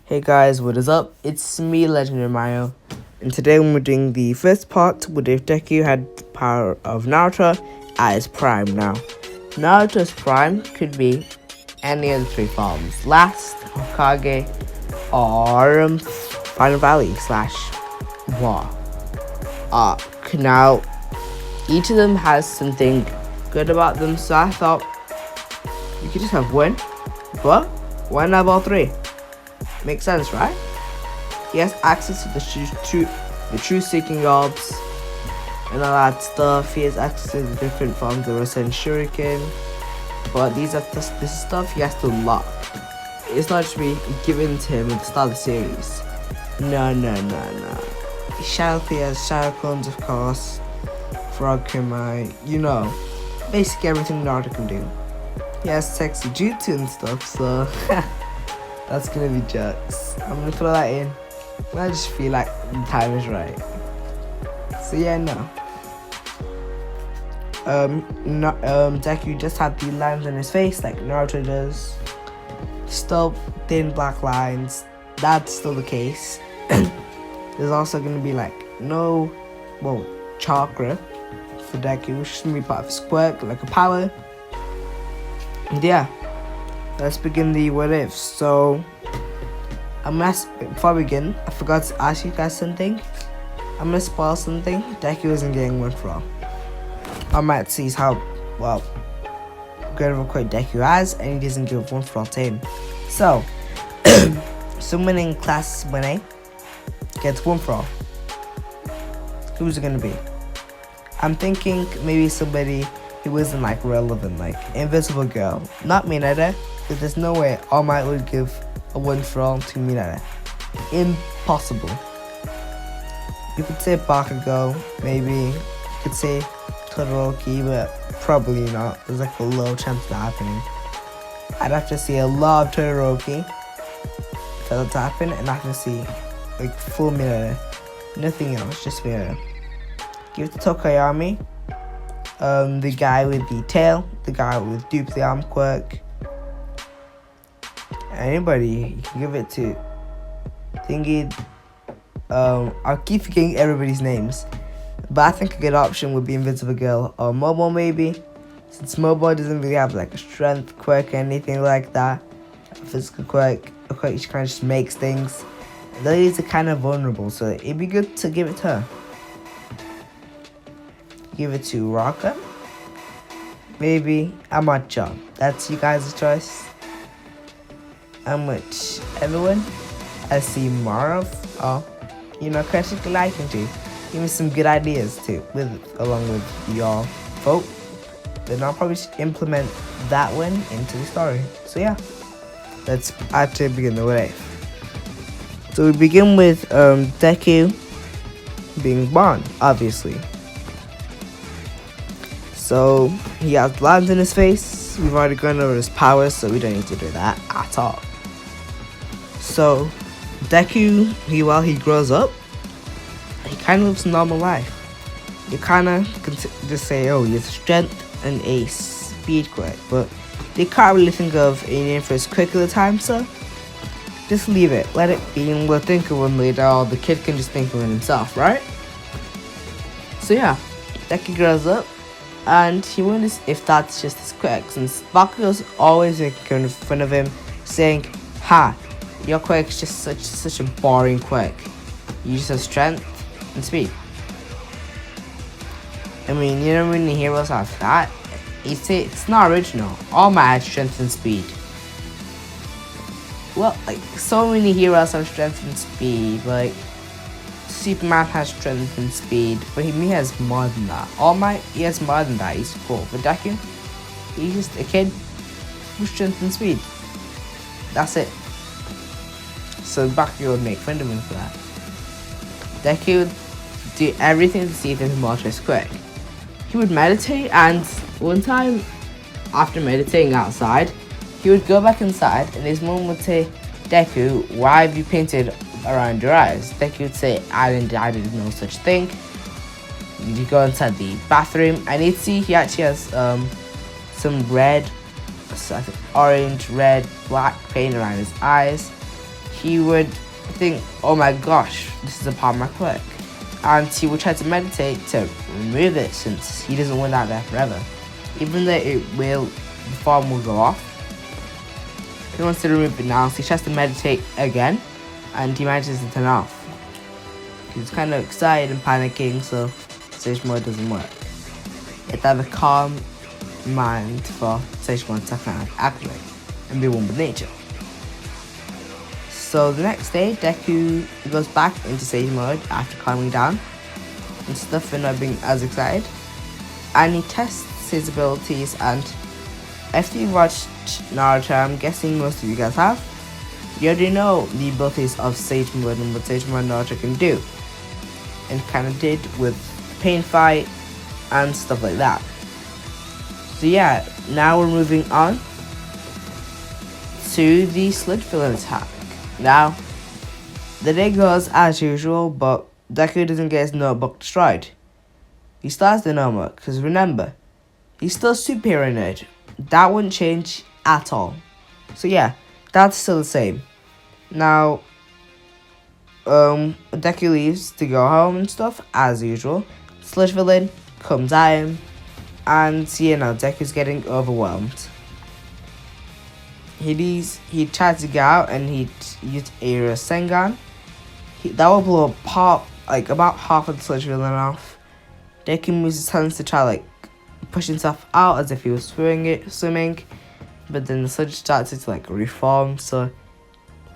Hey guys, what is up? It's me, Legendary Mario, and today we're doing the first part with if Deku had the power of Naruto at his prime now. Naruto's prime could be any of the three forms: Last, Hokage, or Final Valley / War. Now, each of them has something good about them, so I thought you could just have one, but why not have all three? Makes sense, right? He has access to the true seeking orbs and all that stuff. He has access to the different forms of Rasen Shuriken. But this stuff he has to unlock. It's not just be given to him at the start of the series. No. Shadow has Shadow Clones, of course. Frog Kumai, basically everything Naruto can do. He has sexy jutsu and stuff, so that's gonna be jokes. I'm gonna throw that in. I just feel like the time is right. So yeah, no. Deku just had the lines on his face like Naruto does. Still thin black lines. That's still the case. There's also gonna be chakra for Deku, which is gonna be part of his quirk, like a power. And yeah. Let's begin the what ifs. So, before we begin, I forgot to ask you guys something. I'm gonna spoil something. Deku isn't getting one for all. I might see how, good of a quote Deku has, and he doesn't give one for all to him. So, someone in class 1A gets one for all. Who's it gonna be? I'm thinking maybe somebody who isn't relevant, like Invisible Girl. Not Mineta, because there's no way All Might would give a one for all to Mineta. Impossible. You could say Bakugo, maybe. You could say Todoroki, but probably not. There's a low chance of that happening. I'd have to see a lot of Todoroki for that to happen, and I have to see full Mineta. Nothing else, just Mineta. Give it to Tokoyami. The guy with the tail, the guy with dupe the arm quirk. Anybody you can give it to. Thingy. I'll keep forgetting everybody's names, but I think a good option would be Invincible Girl or Momo maybe, since Momo doesn't really have a strength quirk or anything like that. A physical quirk, a quirk she kind of just makes things. The ladies are kind of vulnerable, so it'd be good to give it to her. Give it to Raka. Maybe Amacho. That's you guys' choice. How much? Everyone? I see Marv. Critically liking to. Give me some good ideas too, along with your vote. Then I'll probably implement that one into the story. So yeah, let's actually begin the way. So we begin with Deku being born, obviously. So he has lines in his face. We've already gone over his powers, so we don't need to do that at all. So Deku, while he grows up, he kind of lives a normal life. You kind of can just say, he has strength and a speed quirk, but they can't really think of a name for his quirk at the time, so just leave it. Let it be, and we'll think of one later, or the kid can just think of it himself, right? So yeah, Deku grows up. And he wonders if that's just his quirk, since Bakugo's always making fun of him, saying, your quirk's just such a boring quirk. You just have strength and speed. I mean, when the heroes have that, you say it's not original. All Might had strength and speed. Well, so many heroes have strength and speed, Superman has strength and speed, but he has more than that. All Might, he has more than that, he's cool. But Deku, he's just a kid with strength and speed. That's it. So Bakugo would make fun of him for that. Deku would do everything to see if there's more to his quirk. He would meditate, and one time, after meditating outside, he would go back inside, and his mom would say, Deku, why have you painted around your eyes? Deku would say, I didn't know such thing. You go inside the bathroom, and you'd see he actually has some red, orange, red, black paint around his eyes. he would think, oh my gosh, this is a part of my quirk. And he would try to meditate to remove it since he doesn't want that there forever. Even though the form will go off, he wants to remove it now, so he tries to meditate again, and he manages to turn it off. He's kind of excited and panicking, so sage mode doesn't work. It's have a calm mind for sage mode to kind of activate and be one with nature. So the next day, Deku goes back into sage mode after calming down and stuff and not being as excited, and he tests his abilities. And after you've watched Naruto, I'm guessing most of you guys have, you already know the abilities of sage mode and what sage mode Naruto can do, and kind of did with pain fight and stuff like that. So yeah, now we're moving on to the slit filling attack. Now, the day goes as usual, but Deku doesn't get his notebook destroyed. He starts the notebook, because remember, he's still superhero nerd. That wouldn't change at all. So yeah, that's still the same. Now, Deku leaves to go home and stuff, as usual. Slit villain comes at him, and Deku's getting overwhelmed. He tries to get out, and he used a Rasengan. That will blow about half of the slit villain off. Deku moves his hands to try push himself out as if he was swimming, but then the slit started to reform, so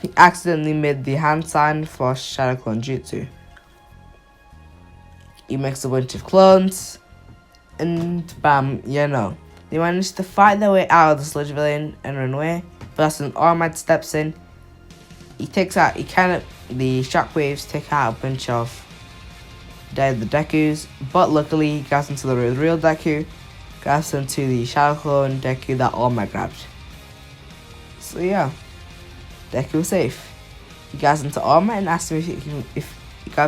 he accidentally made the hand sign for Shadow Clone Jutsu. He makes a bunch of clones, and bam, they manage to fight their way out of the slit villain and run away. But that's when All Might steps in. The shockwaves take out a bunch of the Dekus, but luckily he gets into the real Deku, gets into the Shadow Clone Deku that All Might grabbed. So yeah, Deku was safe. He gets into All Might and asks him if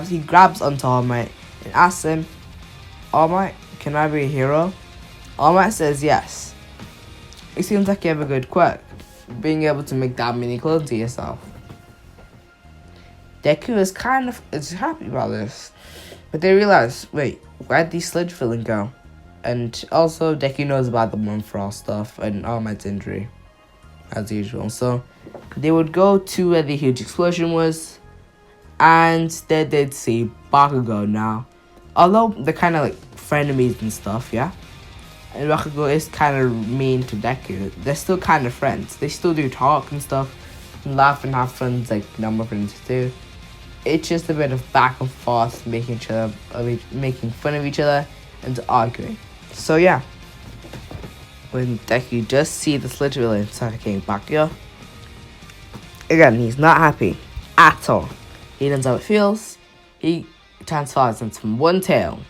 he grabs onto All Might and asks him, All Might, can I be a hero? All Might says yes. It seems like you have a good quirk, being able to make that many clones of yourself. Deku is happy about this, but they realize, wait, where'd the slit filling go? And also, Deku knows about the Monfrost stuff and All Might's injury, as usual. So they would go to where the huge explosion was, and they did see Bakugo now. Although they're kind of frenemies and stuff, yeah? And Bakugo is kind of mean to Deku. They're still kind of friends. They still do talk and stuff, and laugh and have fun like normal friends do. It's just a bit of back and forth, making fun of each other and arguing. So yeah, when Deku does see the slit villain start getting Bakugo, again, he's not happy at all. He knows how it feels. He transforms into one tail,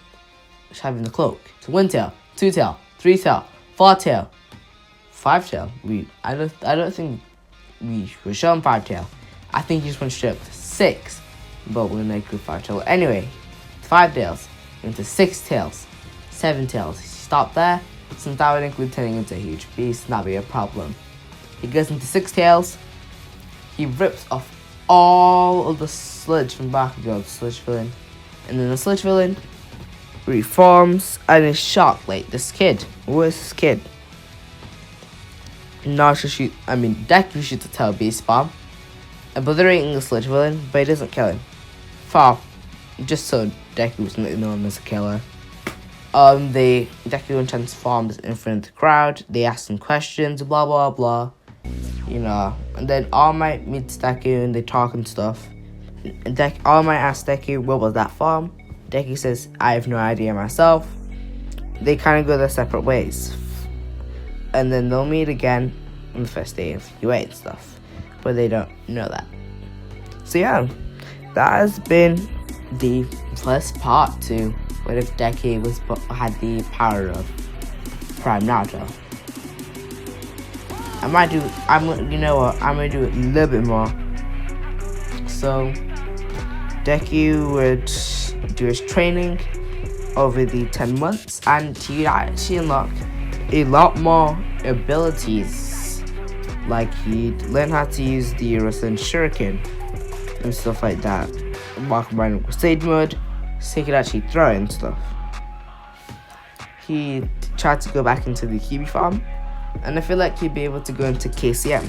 which having the cloak, to one tail, two tail, three tail, four tail, five tail. I don't think we were shown five tail. I think he just went straight up to six, but we're gonna make it five tail. Anyway, five tails into six tails, seven tails. He stopped there, since that would include turning into a huge beast. Not be a problem. He goes into six tails. He rips off all of the sludge from Bakugo, the sludge villain, and then the sludge villain reforms and is shocked. This kid, where's this kid? Deku shoots a tail beast bomb, obliterating the sludge villain, but it doesn't kill him. Just so Deku's known as a killer. Deku transforms in front of the crowd. They ask him questions, blah blah blah. And then All Might meets Deku and they talk and stuff. And All Might asks Deku, what was that from? Deku says, I have no idea myself. They kind of go their separate ways. And then they'll meet again on the first day of UA and stuff. But they don't know that. So yeah, that has been the first part to what if Deku had the power of Prime Naruto. I'm gonna do it a little bit more. So Deku would do his training over the 10 months, and he actually unlocked a lot more abilities Like he'd learn how to use the Russian shuriken and stuff like that. Walk around with stage mode, so he could actually throw it and stuff. He tried to go back into the Kiwi farm, and I feel like he'd be able to go into KCM.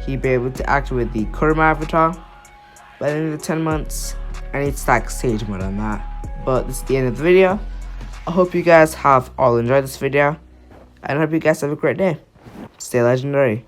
He'd be able to act with the Kurama avatar by the end of the 10 months, and he'd stack stage mode on that. But this is the end of the video. I hope you guys have all enjoyed this video, and I hope you guys have a great day. Stay legendary.